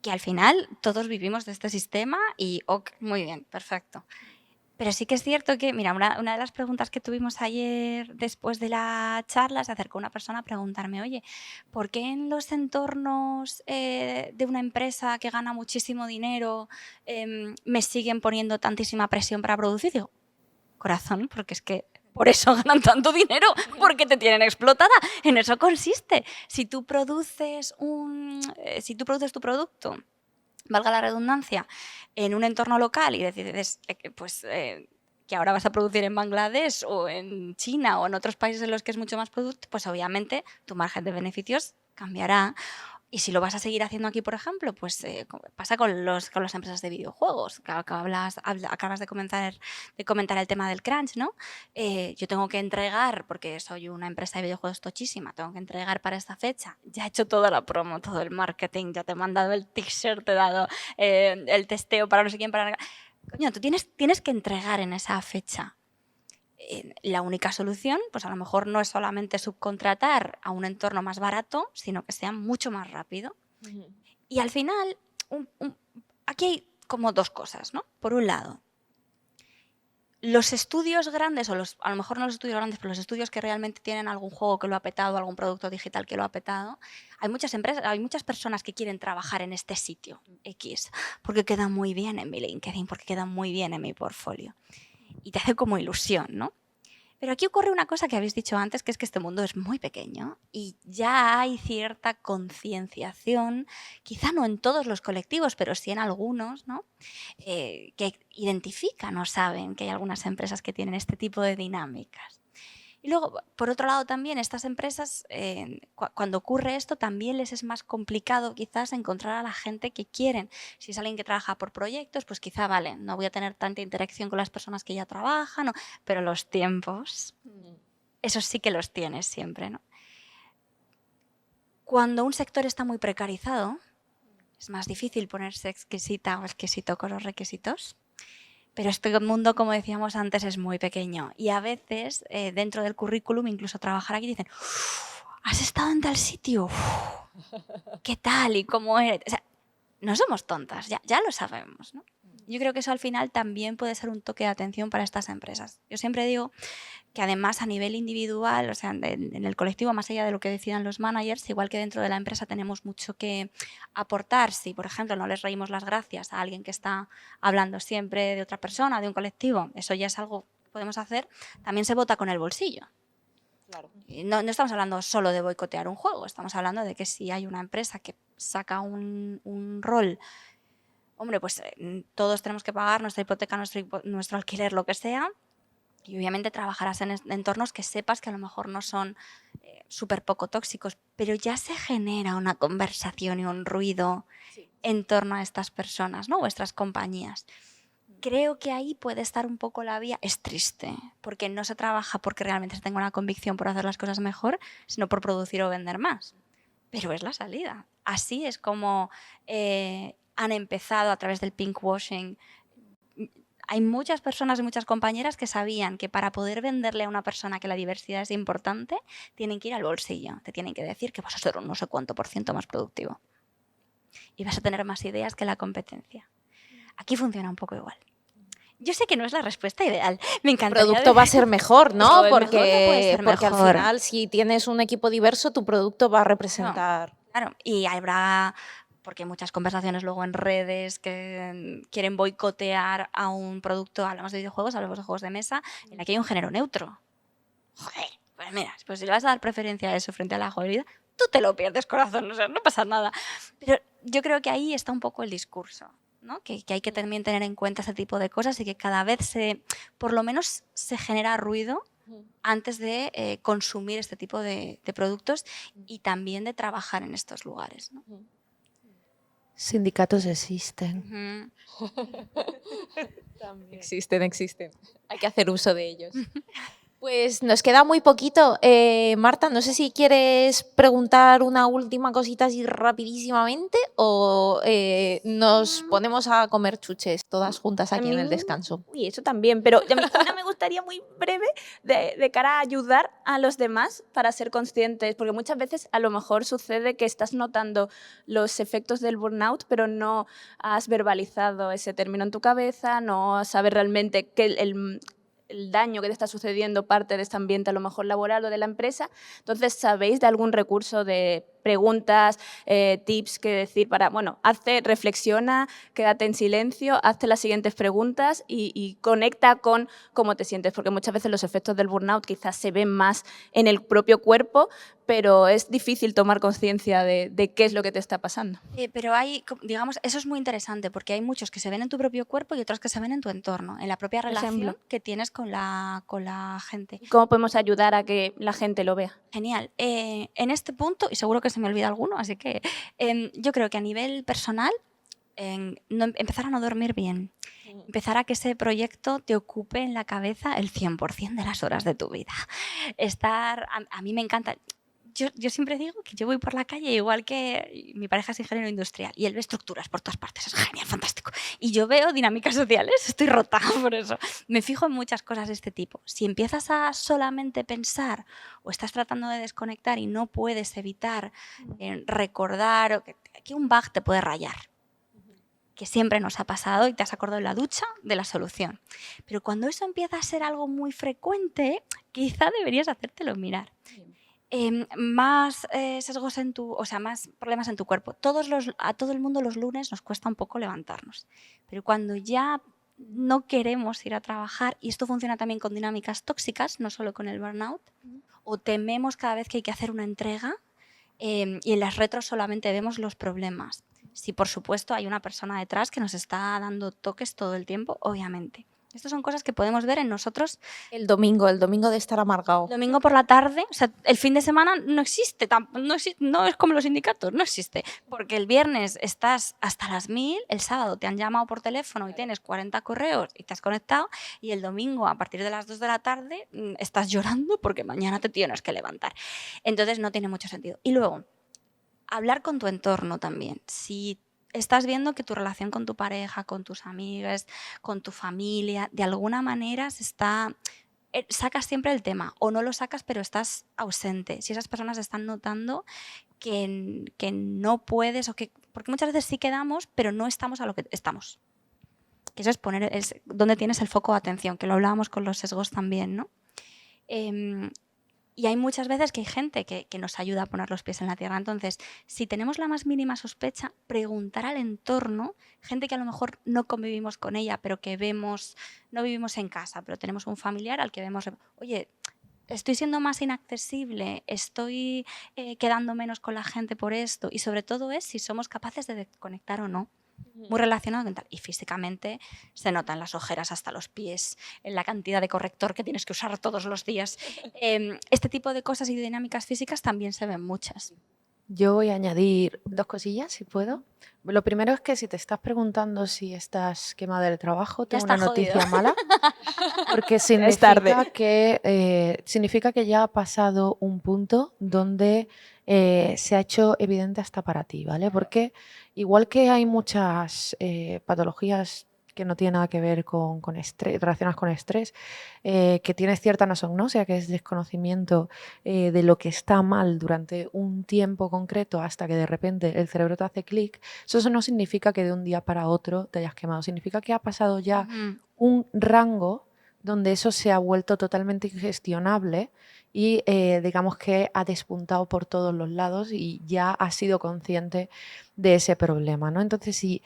Que al final todos vivimos de este sistema y ok, muy bien, perfecto. Pero sí que es cierto que, mira, una de las preguntas que tuvimos ayer después de la charla, se acercó una persona a preguntarme, oye, ¿por qué en los entornos de una empresa que gana muchísimo dinero me siguen poniendo tantísima presión para producir? Digo, corazón, porque es que por eso ganan tanto dinero, porque te tienen explotada. En eso consiste. Si tú produces tu producto, valga la redundancia, en un entorno local y decides que ahora vas a producir en Bangladesh o en China o en otros países en los que es mucho más producto, pues obviamente tu margen de beneficios cambiará. Y si lo vas a seguir haciendo aquí, por ejemplo, pues pasa con las empresas de videojuegos. Acabas de comentar el tema del crunch, ¿no? Yo tengo que entregar, porque soy una empresa de videojuegos tochísima, tengo que entregar para esta fecha. Ya he hecho toda la promo, todo el marketing, ya te he mandado el teaser, te he dado el testeo para no sé quién, para... Coño, tú tienes que entregar en esa fecha. La única solución, pues a lo mejor no es solamente subcontratar a un entorno más barato, sino que sea mucho más rápido. Y al final, aquí hay como dos cosas, ¿no? Por un lado, los estudios grandes, a lo mejor no los estudios grandes, pero los estudios que realmente tienen algún juego que lo ha petado, algún producto digital que lo ha petado, hay muchas personas que quieren trabajar en este sitio X, porque queda muy bien en mi LinkedIn, porque queda muy bien en mi portfolio. Y te hace como ilusión, ¿no? Pero aquí ocurre una cosa que habéis dicho antes, que es que este mundo es muy pequeño y ya hay cierta concienciación, quizá no en todos los colectivos, pero sí en algunos, ¿no? Que identifican o saben que hay algunas empresas que tienen este tipo de dinámicas. Y luego, por otro lado, también estas empresas, cuando ocurre esto, también les es más complicado quizás encontrar a la gente que quieren. Si es alguien que trabaja por proyectos, pues quizá, vale, no voy a tener tanta interacción con las personas que ya trabajan, pero los tiempos, esos sí que los tienes siempre, ¿no? Cuando un sector está muy precarizado, es más difícil ponerse exquisita o exquisito con los requisitos. Pero este mundo, como decíamos antes, es muy pequeño y a veces dentro del currículum, incluso trabajar aquí, dicen, ¿has estado en tal sitio? ¿Qué tal? ¿Y cómo eres? O sea, no somos tontas, ya lo sabemos, ¿no? Yo creo que eso al final también puede ser un toque de atención para estas empresas. Yo siempre digo que además a nivel individual, o sea, en el colectivo, más allá de lo que decidan los managers, igual que dentro de la empresa tenemos mucho que aportar. Si, por ejemplo, no les reímos las gracias a alguien que está hablando siempre de otra persona, de un colectivo, eso ya es algo que podemos hacer, también se vota con el bolsillo. Claro. No estamos hablando solo de boicotear un juego, estamos hablando de que si hay una empresa que saca un rol, hombre, pues todos tenemos que pagar nuestra hipoteca, nuestro alquiler, lo que sea. Y obviamente trabajarás en entornos que sepas que a lo mejor no son súper poco tóxicos, pero ya se genera una conversación y un ruido en torno a estas personas, ¿no? Vuestras compañías. Creo que ahí puede estar un poco la vía. Es triste, porque no se trabaja porque realmente se tenga una convicción por hacer las cosas mejor, sino por producir o vender más. Pero es la salida. Así es como han empezado a través del pinkwashing. Hay muchas personas y muchas compañeras que sabían que para poder venderle a una persona que la diversidad es importante, tienen que ir al bolsillo. Te tienen que decir que vas a ser un no sé cuánto % más productivo. Y vas a tener más ideas que la competencia. Aquí funciona un poco igual. Yo sé que no es la respuesta ideal. Me El encantaría producto va a ser mejor, ¿no? Mejor, no puede ser Porque al mejor. final, si tienes un equipo diverso, tu producto va a representar. Claro, y habrá, porque hay muchas conversaciones luego en redes que quieren boicotear a un producto, hablamos de videojuegos, hablamos de juegos de mesa, en la que hay un género neutro. Joder, pues mira, pues si le vas a dar preferencia a eso frente a la jugabilidad, tú te lo pierdes, corazón, o sea, no pasa nada. Pero yo creo que ahí está un poco el discurso, ¿no? Que hay que también tener en cuenta ese tipo de cosas y que cada vez por lo menos se genera ruido antes de consumir este tipo de productos y también de trabajar en estos lugares, ¿no? Sindicatos existen. Uh-huh. Existen. Hay que hacer uso de ellos. Pues nos queda muy poquito. Marta, no sé si quieres preguntar una última cosita así rapidísimamente o nos ponemos a comer chuches todas juntas aquí en el descanso. Uy, eso también, pero a mí una me gustaría muy breve de cara a ayudar a los demás para ser conscientes, porque muchas veces a lo mejor sucede que estás notando los efectos del burnout, pero no has verbalizado ese término en tu cabeza, no sabes realmente que el daño que te está sucediendo parte de este ambiente a lo mejor laboral o de la empresa. Entonces, ¿sabéis de algún recurso de preguntas, tips que decir para, bueno, reflexiona, quédate en silencio, hazte las siguientes preguntas y conecta con cómo te sientes? Porque muchas veces los efectos del burnout quizás se ven más en el propio cuerpo, pero es difícil tomar conciencia de qué es lo que te está pasando. Pero hay, digamos, eso es muy interesante porque hay muchos que se ven en tu propio cuerpo y otros que se ven en tu entorno, en la propia relación ejemplo. que tienes con la gente. ¿Cómo podemos ayudar a que la gente lo vea? Genial. En este punto, y seguro que se me olvida alguno, así que yo creo que a nivel personal, empezar a no dormir bien. Empezar a que ese proyecto te ocupe en la cabeza el 100% de las horas de tu vida. A mí me encanta. Yo siempre digo que yo voy por la calle igual que mi pareja es ingeniero industrial y él ve estructuras por todas partes, es genial, fantástico. Y yo veo dinámicas sociales, estoy rota por eso. Me fijo en muchas cosas de este tipo. Si empiezas a solamente pensar o estás tratando de desconectar y no puedes evitar recordar o que un bug te puede rayar, que siempre nos ha pasado y te has acordado en la ducha de la solución. Pero cuando eso empieza a ser algo muy frecuente, quizá deberías hacértelo mirar. Más sesgos más problemas en tu cuerpo. A todo el mundo los lunes nos cuesta un poco levantarnos, pero cuando ya no queremos ir a trabajar, y esto funciona también con dinámicas tóxicas, no solo con el burnout, o tememos cada vez que hay que hacer una entrega y en las retros solamente vemos los problemas. Si por supuesto hay una persona detrás que nos está dando toques todo el tiempo, obviamente. Estas son cosas que podemos ver en nosotros. El domingo de estar amargado. Domingo por la tarde, o sea, el fin de semana no existe, no es como los sindicatos, no existe, porque el viernes estás hasta las 1000, el sábado te han llamado por teléfono y tienes 40 correos y te has conectado, y el domingo a partir de las 2 de la tarde estás llorando porque mañana te tienes que levantar. Entonces no tiene mucho sentido. Y luego, hablar con tu entorno también. Si estás viendo que tu relación con tu pareja, con tus amigas, con tu familia, de alguna manera sacas siempre el tema, o no lo sacas pero estás ausente. Si esas personas están notando que no puedes, porque muchas veces sí quedamos, pero no estamos a lo que estamos. Que eso es donde tienes el foco de atención, que lo hablábamos con los sesgos también, ¿no? Y hay muchas veces que hay gente que nos ayuda a poner los pies en la tierra. Entonces, si tenemos la más mínima sospecha, preguntar al entorno, gente que a lo mejor no convivimos con ella, pero que vemos, no vivimos en casa, pero tenemos un familiar al que vemos, oye, estoy siendo más inaccesible, estoy quedando menos con la gente por esto, y sobre todo es si somos capaces de desconectar o no. Muy relacionado con tal. Y físicamente se notan las ojeras hasta los pies, en la cantidad de corrector que tienes que usar todos los días. Este tipo de cosas y dinámicas físicas también se ven muchas. Yo voy a añadir 2 cosillas, si puedo. Lo primero es que si te estás preguntando si estás quemada del trabajo, tengo una noticia mala, porque significa que ya ha pasado un punto donde se ha hecho evidente hasta para ti, ¿vale? Porque igual que hay muchas patologías que no tienen nada que ver con estrés, relacionadas con estrés, que tienes cierta anosognosia, que es desconocimiento de lo que está mal durante un tiempo concreto hasta que de repente el cerebro te hace clic, eso no significa que de un día para otro te hayas quemado, significa que ha pasado ya un rango donde eso se ha vuelto totalmente ingestionable y digamos que ha despuntado por todos los lados y ya has sido consciente de ese problema, ¿no? Entonces, si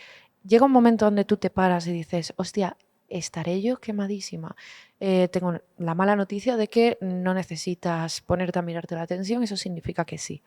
llega un momento donde tú te paras y dices, hostia, ¿estaré yo quemadísima? Tengo la mala noticia de que no necesitas ponerte a mirarte la tensión, eso significa que sí.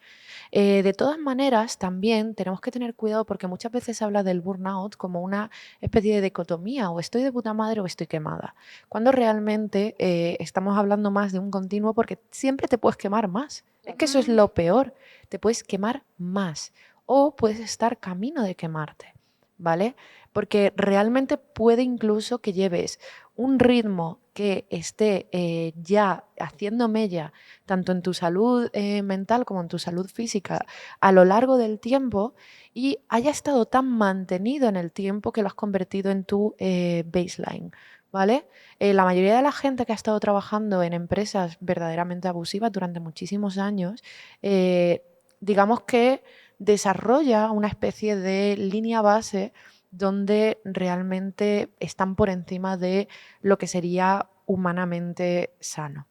De todas maneras, también tenemos que tener cuidado porque muchas veces se habla del burnout como una especie de dicotomía, o estoy de puta madre o estoy quemada, cuando realmente estamos hablando más de un continuo porque siempre te puedes quemar más. Es que eso es lo peor, te puedes quemar más o puedes estar camino de quemarte, ¿vale? Porque realmente puede incluso que lleves un ritmo que esté ya haciendo mella tanto en tu salud mental como en tu salud física a lo largo del tiempo y haya estado tan mantenido en el tiempo que lo has convertido en tu baseline, ¿vale? La mayoría de la gente que ha estado trabajando en empresas verdaderamente abusivas durante muchísimos años, digamos que desarrolla una especie de línea base donde realmente están por encima de lo que sería humanamente sano,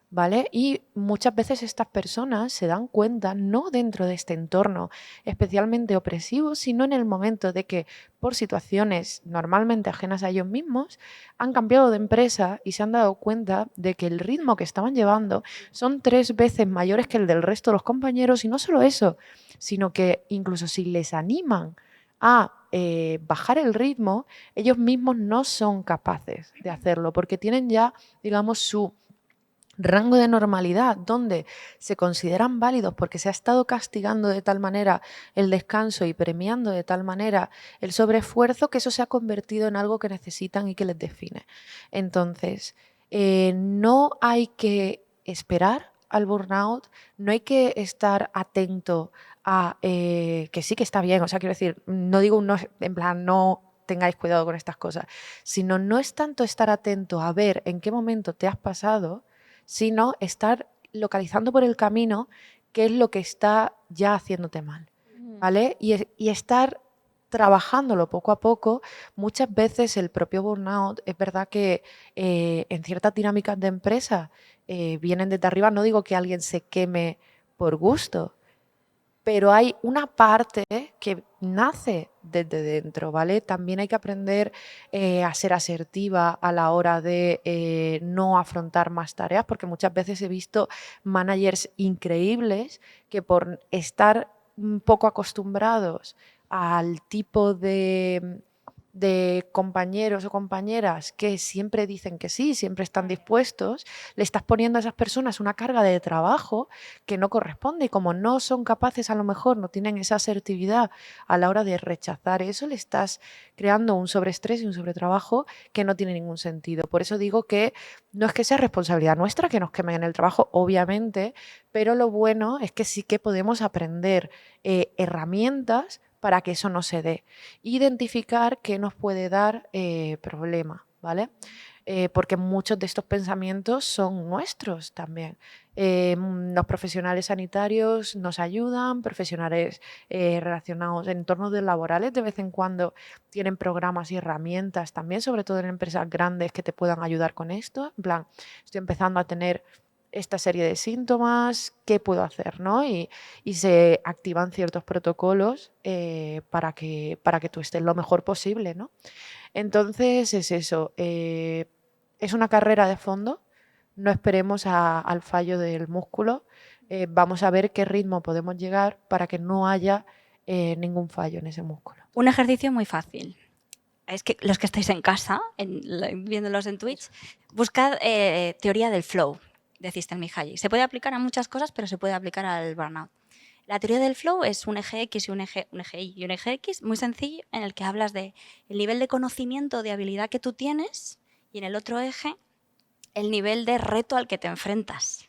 ¿vale? Y muchas veces estas personas se dan cuenta, no dentro de este entorno especialmente opresivo, sino en el momento de que por situaciones normalmente ajenas a ellos mismos han cambiado de empresa y se han dado cuenta de que el ritmo que estaban llevando son 3 veces mayores que el del resto de los compañeros y no solo eso, sino que incluso si les animan a bajar el ritmo, ellos mismos no son capaces de hacerlo porque tienen ya, digamos, su rango de normalidad donde se consideran válidos porque se ha estado castigando de tal manera el descanso y premiando de tal manera el sobreesfuerzo que eso se ha convertido en algo que necesitan y que les define. Entonces, no hay que esperar al burnout, no hay que estar atento a que sí que está bien, o sea, quiero decir, no digo no, en plan, no tengáis cuidado con estas cosas, sino no es tanto estar atento a ver en qué momento te has pasado, sino estar localizando por el camino qué es lo que está ya haciéndote mal, ¿vale? Y estar trabajándolo poco a poco. Muchas veces el propio burnout, es verdad que en ciertas dinámicas de empresa vienen desde arriba, no digo que alguien se queme por gusto, pero hay una parte que nace desde dentro, ¿vale? También hay que aprender a ser asertiva a la hora de no afrontar más tareas, porque muchas veces he visto managers increíbles que por estar un poco acostumbrados al tipo de compañeros o compañeras que siempre dicen que sí, siempre están dispuestos, le estás poniendo a esas personas una carga de trabajo que no corresponde y como no son capaces, a lo mejor no tienen esa asertividad a la hora de rechazar eso, le estás creando un sobreestrés y un sobretrabajo que no tiene ningún sentido. Por eso digo que no es que sea responsabilidad nuestra que nos quemen en el trabajo, obviamente, pero lo bueno es que sí que podemos aprender herramientas para que eso no se dé. Identificar qué nos puede dar problema, ¿vale? Porque muchos de estos pensamientos son nuestros también. Los profesionales sanitarios nos ayudan, profesionales relacionados en entornos laborales de vez en cuando tienen programas y herramientas también, sobre todo en empresas grandes que te puedan ayudar con esto. En plan, estoy empezando a tener esta serie de síntomas, ¿qué puedo hacer? ¿No? Y se activan ciertos protocolos para que tú estés lo mejor posible, ¿no? Entonces es eso, es una carrera de fondo, no esperemos al fallo del músculo, vamos a ver qué ritmo podemos llegar para que no haya ningún fallo en ese músculo. Un ejercicio muy fácil. Es que los que estáis en casa, viéndolos en Twitch, buscad teoría del flow de Csikszentmihalyi. Se puede aplicar a muchas cosas, pero se puede aplicar al burnout. La teoría del flow es un eje X y un eje Y y un eje X muy sencillo en el que hablas de el nivel de conocimiento, de habilidad que tú tienes y en el otro eje el nivel de reto al que te enfrentas.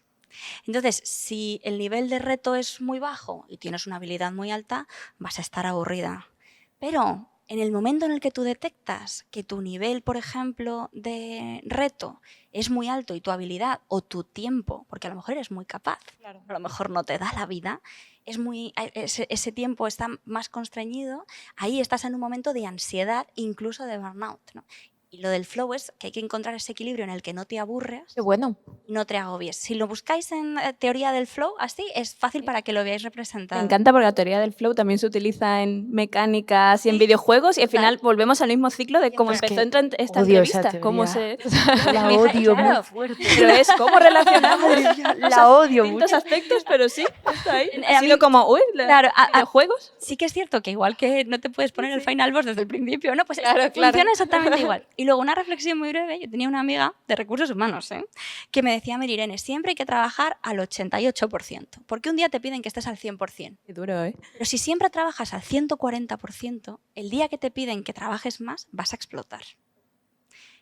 Entonces, si el nivel de reto es muy bajo y tienes una habilidad muy alta, vas a estar aburrida. Pero en el momento en el que tú detectas que tu nivel, por ejemplo, de reto es muy alto y tu habilidad o tu tiempo, porque a lo mejor eres muy capaz, claro, a lo mejor no te da la vida, ese tiempo está más constreñido, ahí estás en un momento de ansiedad, incluso de burnout, ¿no? Y lo del flow es que hay que encontrar ese equilibrio en el que no te aburres. Qué bueno. Y no te agobies. Si lo buscáis en teoría del flow, así es fácil para que lo veáis representado. Me encanta porque la teoría del flow también se utiliza en mecánicas y en videojuegos y al final volvemos al mismo ciclo de cómo empezó esta entrevista. Cómo se... La odio claro, muy fuerte. Pero es cómo relacionamos La odio distintos mucho. aspectos, pero sí, está ahí. A Ha sido mí- como, uy, Claro, videojuegos. sí que es cierto que igual que no te puedes poner el final boss desde el principio, ¿no? Pues Claro, funciona claro. exactamente igual. Y luego una reflexión muy breve, yo tenía una amiga de recursos humanos, que me decía, Mary Irene, siempre hay que trabajar al 88%, porque un día te piden que estés al 100%. Qué duro, ¿eh? Pero si siempre trabajas al 140%, el día que te piden que trabajes más, vas a explotar.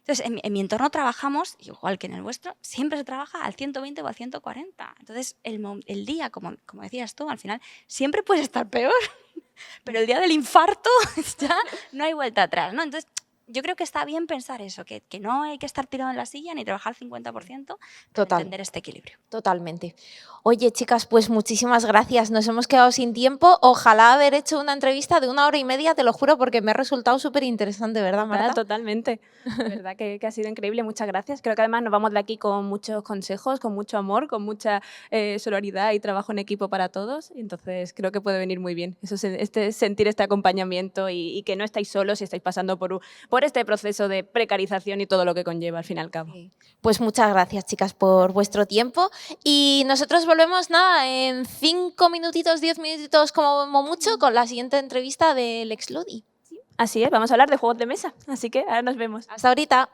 Entonces, en mi entorno trabajamos, igual que en el vuestro, siempre se trabaja al 120 o al 140. Entonces, el día, como decías tú, al final siempre puede estar peor, pero el día del infarto ya no hay vuelta atrás, ¿no? Entonces, yo creo que está bien pensar eso, que no hay que estar tirado en la silla ni trabajar 50%, Total. entender este equilibrio. Totalmente. Oye, chicas, pues muchísimas gracias. Nos hemos quedado sin tiempo. Ojalá haber hecho una entrevista de 1 hora y media, te lo juro, porque me ha resultado súper interesante, ¿verdad, Marta? Totalmente. De verdad que ha sido increíble. Muchas gracias. Creo que además nos vamos de aquí con muchos consejos, con mucho amor, con mucha solidaridad y trabajo en equipo para todos. Y entonces creo que puede venir muy bien. Eso, sentir este acompañamiento y que no estáis solos y estáis pasando por este proceso de precarización y todo lo que conlleva al fin y al cabo. Pues muchas gracias, chicas, por vuestro tiempo. Y nosotros volvemos nada en 5 minutitos, 10 minutitos como mucho con la siguiente entrevista del Lex Ludi. Así es, vamos a hablar de juegos de mesa. Así que ahora nos vemos. Hasta ahorita.